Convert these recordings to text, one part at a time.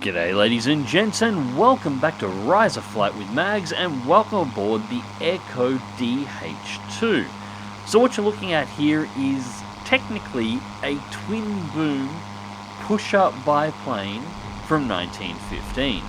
G'day ladies and gents, and welcome back to Rise of Flight with Mags, and welcome aboard the Airco DH.2. So what you're looking at here is technically a twin boom push-up biplane from 1915.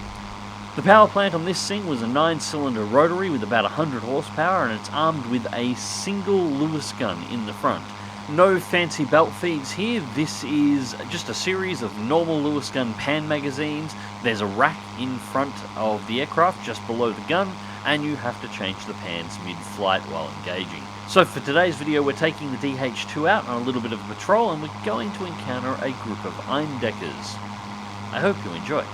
The power plant on this thing was a 9-cylinder rotary with about 100 horsepower, and it's armed with a single Lewis gun in the front. No fancy belt feeds here. This is just a series of normal Lewis gun pan magazines. There's a rack in front of the aircraft just below the gun, and you have to change the pans mid-flight while engaging. So for today's video, we're taking the DH2 out on a little bit of a patrol, and we're going to encounter a group of Eindeckers. I hope you enjoy.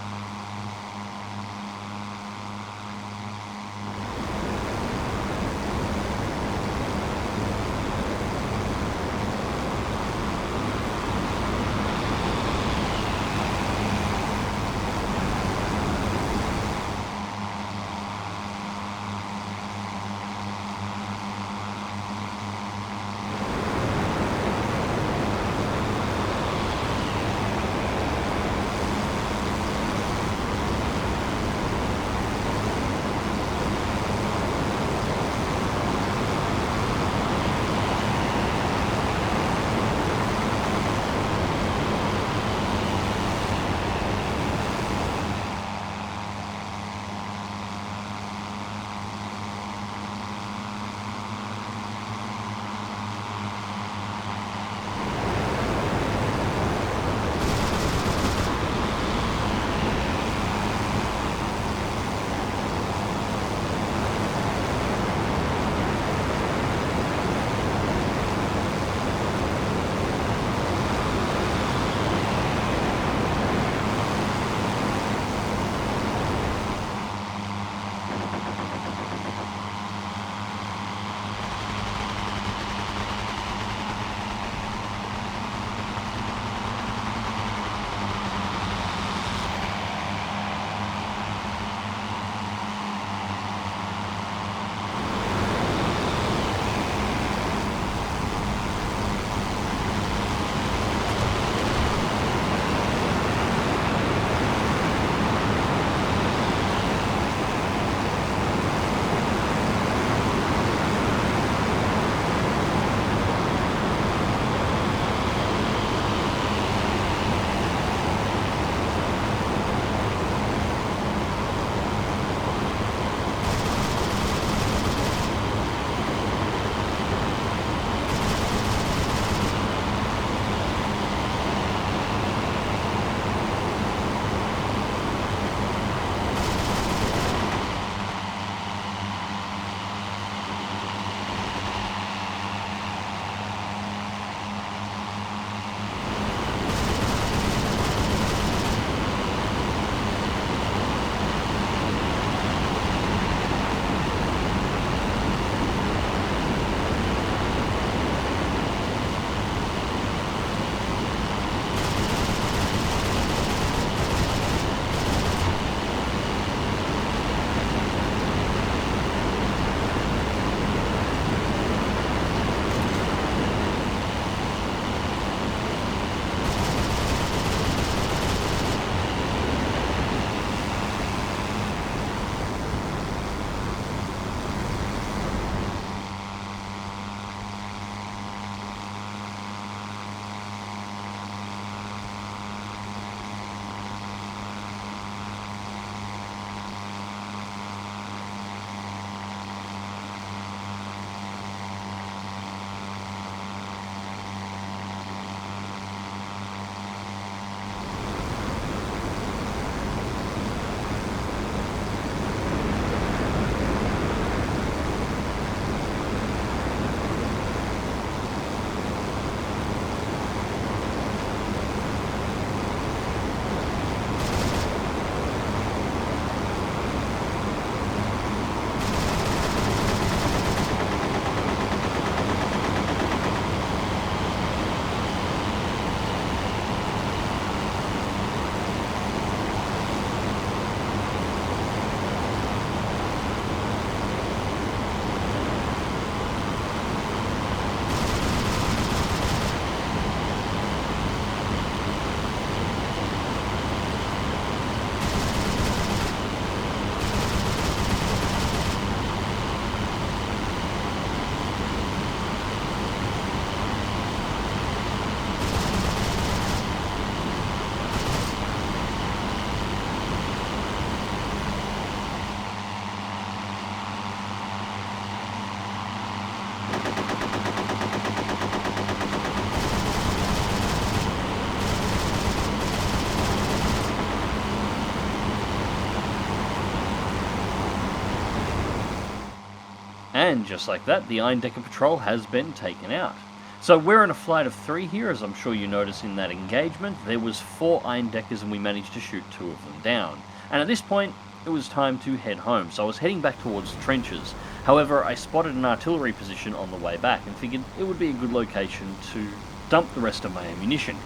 And just like that, the Iron Decker Patrol has been taken out. So we're in a flight of 3 here, as I'm sure you noticed in that engagement. There was 4 Iron Deckers and we managed to shoot 2 of them down. And at this point, it was time to head home, so I was heading back towards the trenches. However, I spotted an artillery position on the way back and figured it would be a good location to dump the rest of my ammunition.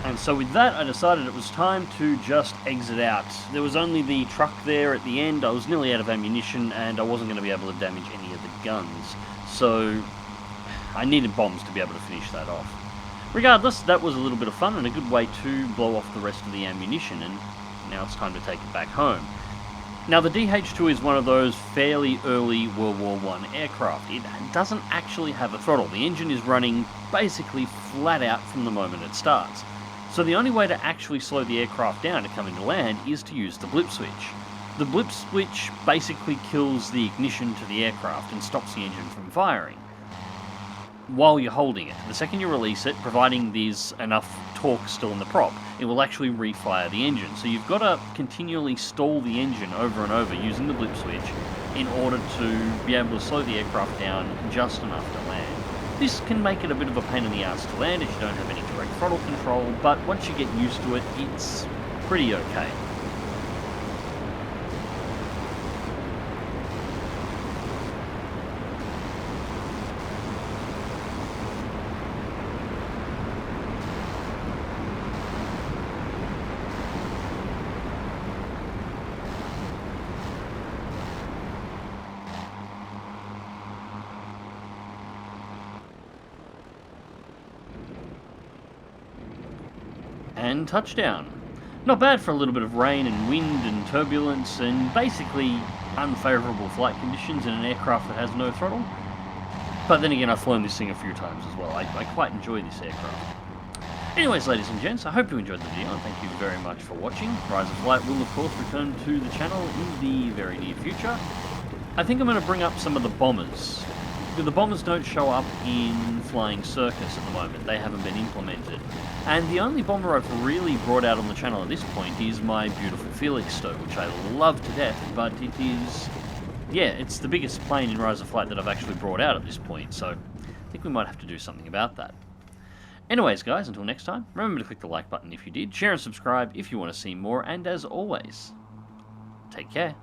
And so with that, I decided it was time to just exit out. There was only the truck there at the end. I was nearly out of ammunition and I wasn't going to be able to damage any of the guns. So I needed bombs to be able to finish that off. Regardless, that was a little bit of fun and a good way to blow off the rest of the ammunition, and now it's time to take it back home. Now the DH.2 is one of those fairly early World War I aircraft. It doesn't actually have a throttle. The engine is running basically flat out from the moment it starts. So the only way to actually slow the aircraft down to come into land is to use the blip switch. The blip switch basically kills the ignition to the aircraft and stops the engine from firing while you're holding it. The second you release it, providing there's enough torque still in the prop, it will actually refire the engine. So you've got to continually stall the engine over and over using the blip switch in order to be able to slow the aircraft down just enough to land. This can make it a bit of a pain in the ass to land if you don't have any direct throttle control, but once you get used to it, it's pretty okay. And touchdown. Not bad for a little bit of rain and wind and turbulence and basically unfavourable flight conditions in an aircraft that has no throttle. But then again, I've flown this thing a few times as well. I quite enjoy this aircraft. Anyways, ladies and gents, I hope you enjoyed the video and thank you very much for watching. Rise of Flight will of course return to the channel in the very near future. I think I'm going to bring up some of the bombers. The bombers don't show up in Flying Circus at the moment. They haven't been implemented. And the only bomber I've really brought out on the channel at this point is my beautiful Felixstowe, which I love to death, but it is... yeah, it's the biggest plane in Rise of Flight that I've actually brought out at this point, so I think we might have to do something about that. Anyways, guys, until next time, remember to click the like button if you did, share and subscribe if you want to see more, and as always, take care.